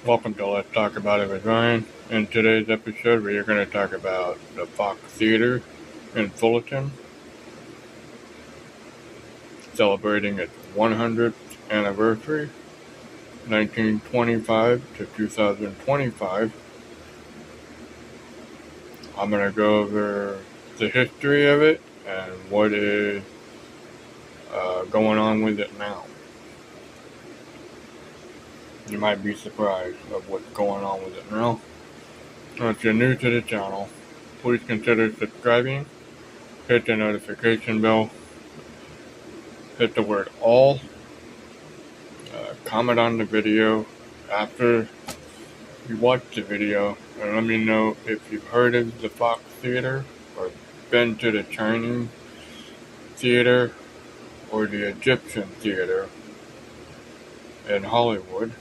Welcome to Let's Talk About It with Ryan. In today's episode, we are going to talk about the Fox Theater in Fullerton, celebrating its 100th anniversary, 1925 to 2025. I'm going to go over the history of it and what is going on with it now. You might be surprised of what's going on with it now. If you're new to the channel, please consider subscribing, hit the notification bell, hit the word all, comment on the video after you watch the video, and let me know if you've heard of the Fox Theater or been to the Chinese Theater or the Egyptian Theater in Hollywood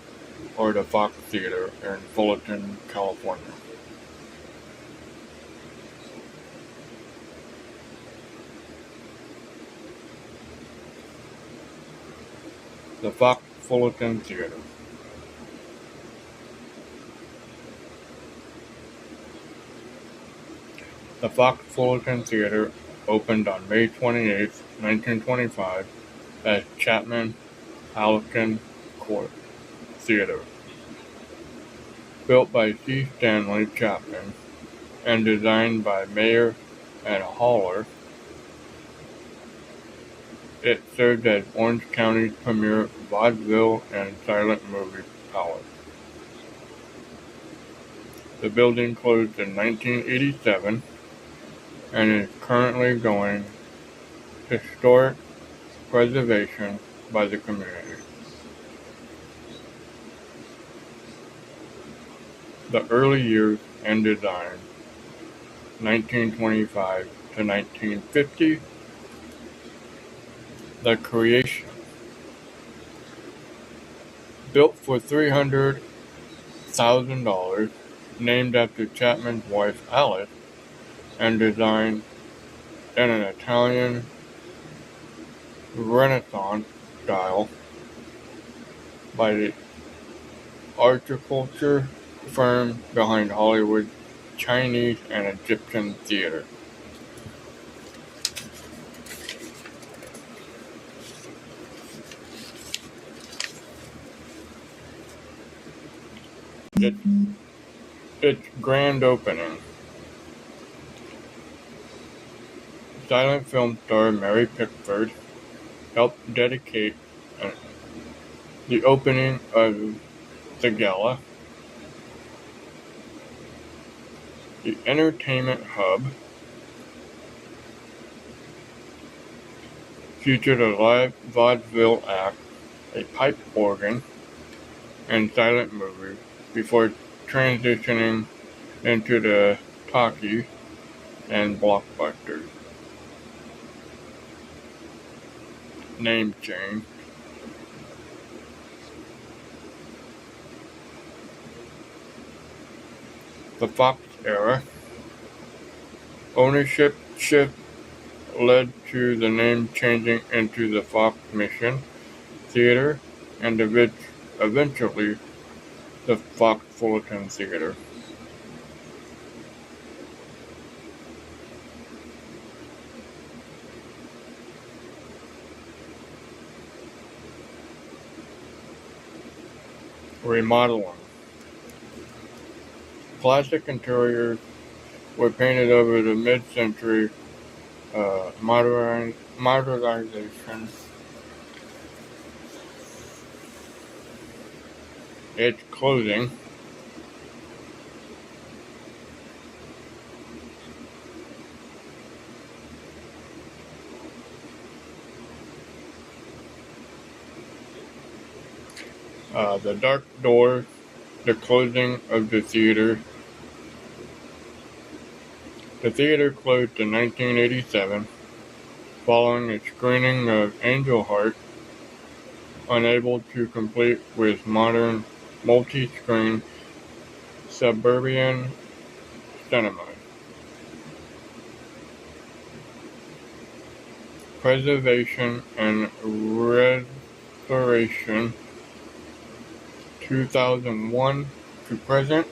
or the Fox Theater in Fullerton, California. The Fox Fullerton Theater. The Fox Fullerton Theater opened on May 28, 1925 as Chapman Halkin Court Theater. Built by C. Stanley Chapman and designed by Mayer and Haller, it served as Orange County's premier vaudeville and silent movie palace. The building closed in 1987 and is currently going historic preservation by the community. The early years and design, 1925 to 1950. The creation. Built for $300,000, named after Chapman's wife Alice, and designed in an Italian Renaissance style by the architecture firm behind Hollywood Chinese and Egyptian theater. Its grand opening. Silent film star Mary Pickford helped dedicate the opening of the gala. The entertainment hub featured a live vaudeville act, a pipe organ, and silent movie before transitioning into the talkies and blockbusters. Name change. The Fox era. Ownership shift led to the name changing into the Fox Mission Theater and eventually the Fox Fullerton Theater. Remodeling. Classic interiors were painted over the mid-century modernization. Its clothing. The dark door, the closing of the theater. The theater closed in 1987 following a screening of Angel Heart, unable to compete with modern multi-screen suburban cinema. Preservation and Restoration. 2001 to present.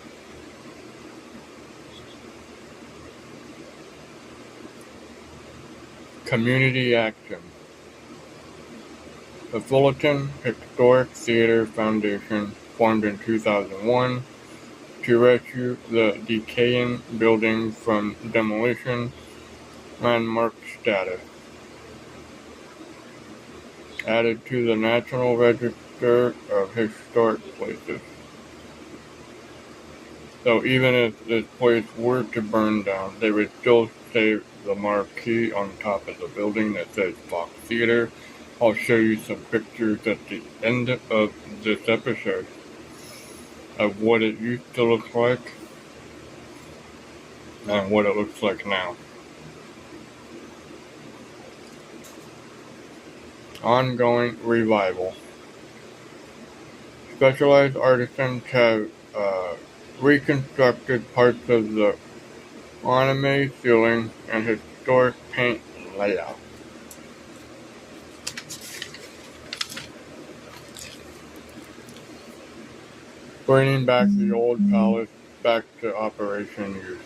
Community action. The Fullerton Historic Theater Foundation, formed in 2001 to rescue the decaying building from demolition, landmark status. Added to the National Register of Historic Places. So even if this place were to burn down, they would still save the marquee on top of the building that says Fox Theater. I'll show you some pictures at the end of this episode of what it used to look like and what it looks like now. Ongoing revival. Specialized artisans have reconstructed parts of the ornate ceiling and historic paint layout. Bringing back the old palace back to operation use.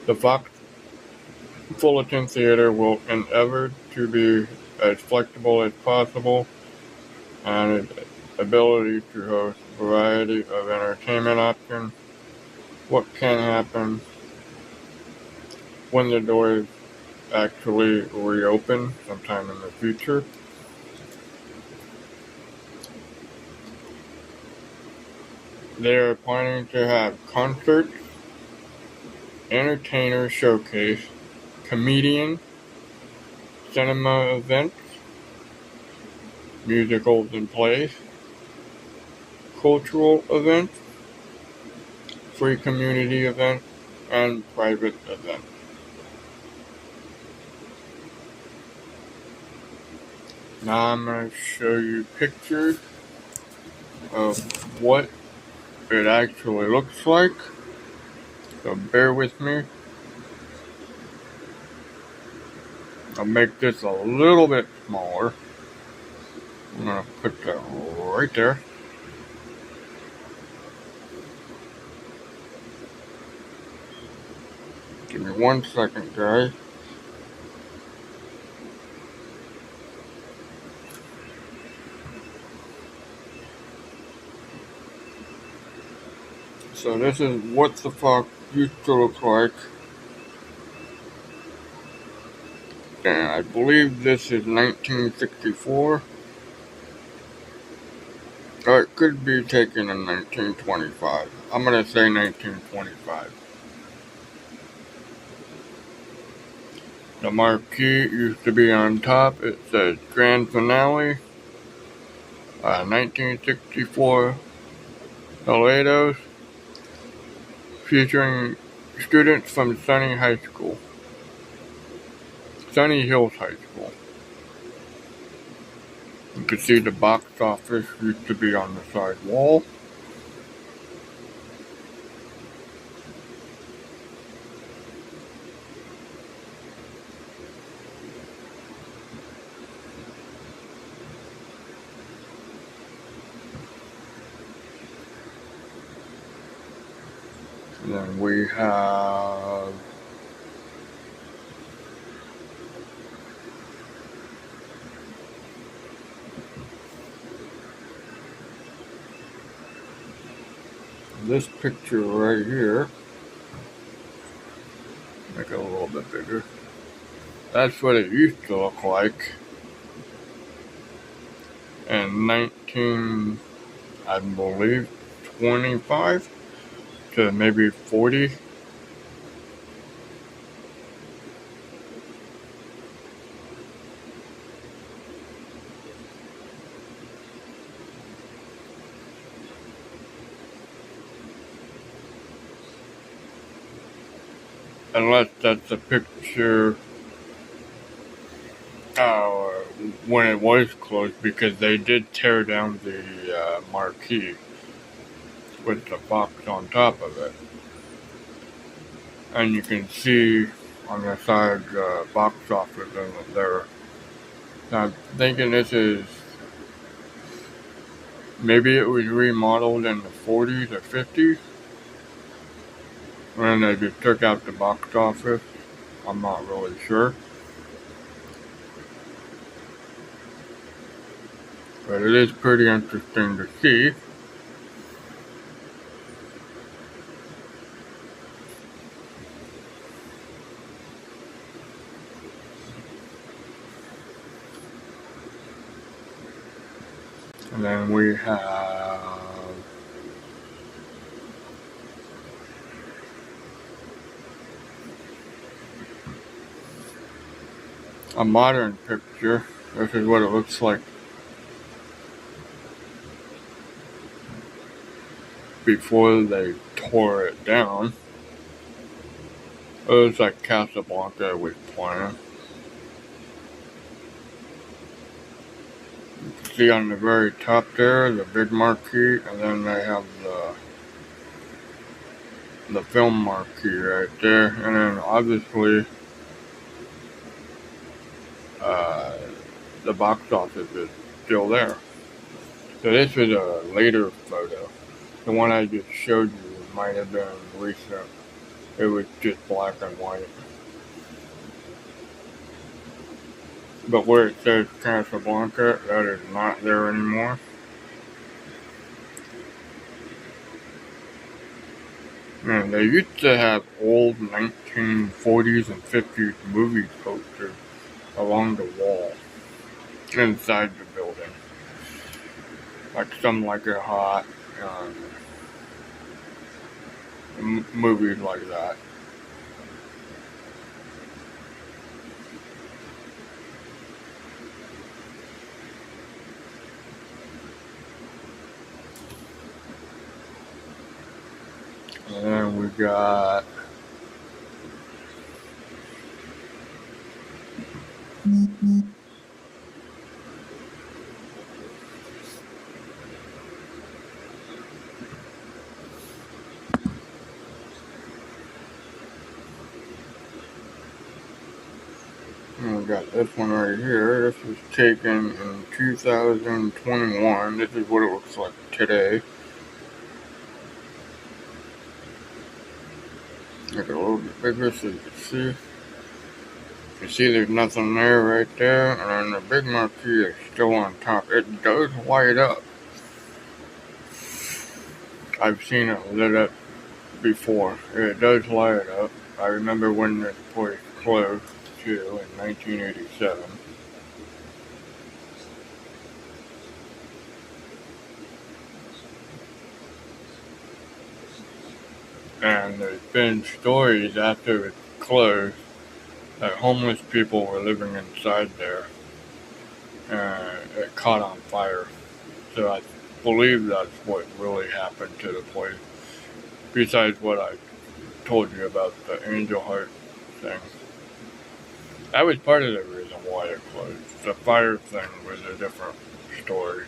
The Fox Fullerton Theater will endeavor to be as flexible as possible and its ability to host a variety of entertainment options. What can happen when the doors actually reopen sometime in the future? They are planning to have concerts, entertainer showcase, comedian, cinema events, musicals and plays, cultural events, free community events, and private events. Now I'm going to show you pictures of what it actually looks like, so bear with me. I'll make this a little bit smaller. I'm going to put that right there. Give me 1 second, guys. So this is what the Fox used to look like. And I believe this is 1964. Or it could be taken in 1925. I'm going to say 1925. The marquee used to be on top. It says Grand Finale, 1964, Toledo, featuring students from Sunny Hills High School. You can see the box office used to be on the side wall. And then we have this picture right here. Make it a little bit bigger. That's what it used to look like in 19, I believe, 25 to maybe 40. Unless that's a picture when it was closed, because they did tear down the marquee with the box on top of it. And you can see on the side box office in there. Now, I'm thinking this is, maybe it was remodeled in the 40s or 50s, and they just took out the box office. I'm not really sure. But it is pretty interesting to see. And then we have a modern picture. This is what it looks like before they tore it down. It looks like Casablanca was planned. You can see on the very top there the big marquee, and then they have the film marquee right there, and then obviously the box office is still there. So this is a later photo. The one I just showed you might have been recent. It was just black and white. But where it says Casablanca, that is not there anymore. And they used to have old 1940s and 50s movie posters along the wall inside the building. Like Some Like It Hot, movies like that. And then we got this one right here. This was taken in 2021. This is what it looks like today. Make it a little bit bigger so you can see. You see there's nothing there right there, and then the big marquee is still on top. It does light up. I've seen it lit up before. It does light up. I remember when this place closed too in 1987. And there's been stories after it closed that homeless people were living inside there, and it caught on fire. So I believe that's what really happened to the place, besides what I told you about the Angel Heart thing. That was part of the reason why it closed. The fire thing was a different story.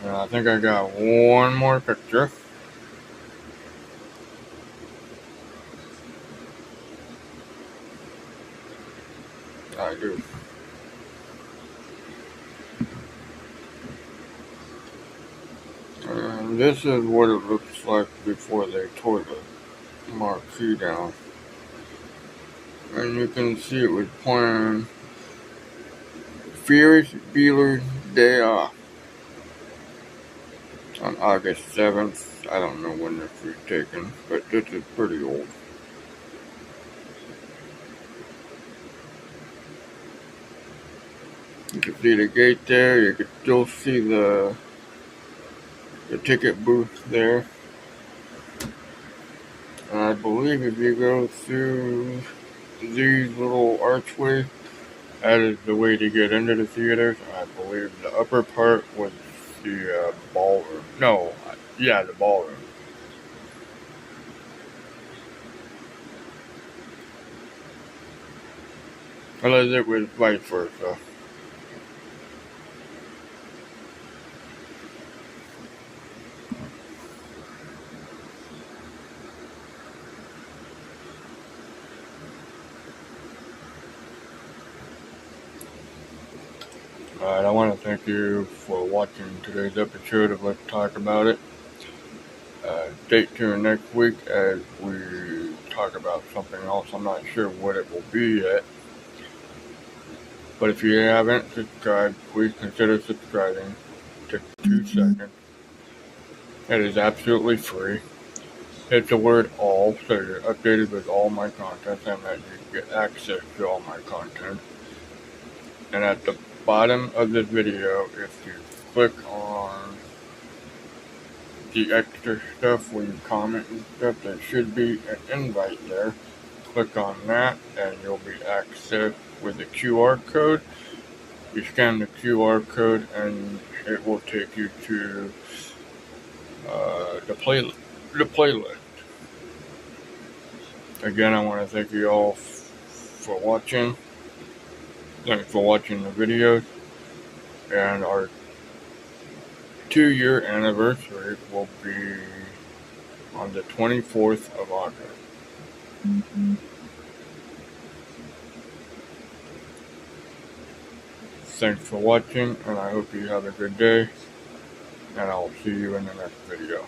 And I think I got one more picture. I do. And this is what it looks like before they tore the marquee down. And you can see it was playing Ferris Bueller's Day Off on August 7th. I don't know when this was taken, but this is pretty old. You can see the gate there. You can still see the ticket booth there. And I believe if you go through these little archways, that is the way to get into the theaters. I believe the upper part was the ballroom. No, yeah, the ballroom. Unless it was vice versa. Alright, I want to thank you for watching today's episode of Let's Talk About It. Stay tuned next week as we talk about something else. I'm not sure what it will be yet. But if you haven't subscribed, please consider subscribing. Take 2 seconds. It is absolutely free. Hit the word all so you're updated with all my content and that you get access to all my content. And at the bottom of this video, if you click on the extra stuff where you comment and stuff, there should be an invite there. Click on that and you'll be accessed with a QR code. You scan the QR code and it will take you to the playlist. Again, I want to thank you all for watching. Thanks for watching the videos. And our 2-year anniversary will be on the 24th of August. Thanks for watching, and I hope you have a good day, and I'll see you in the next video.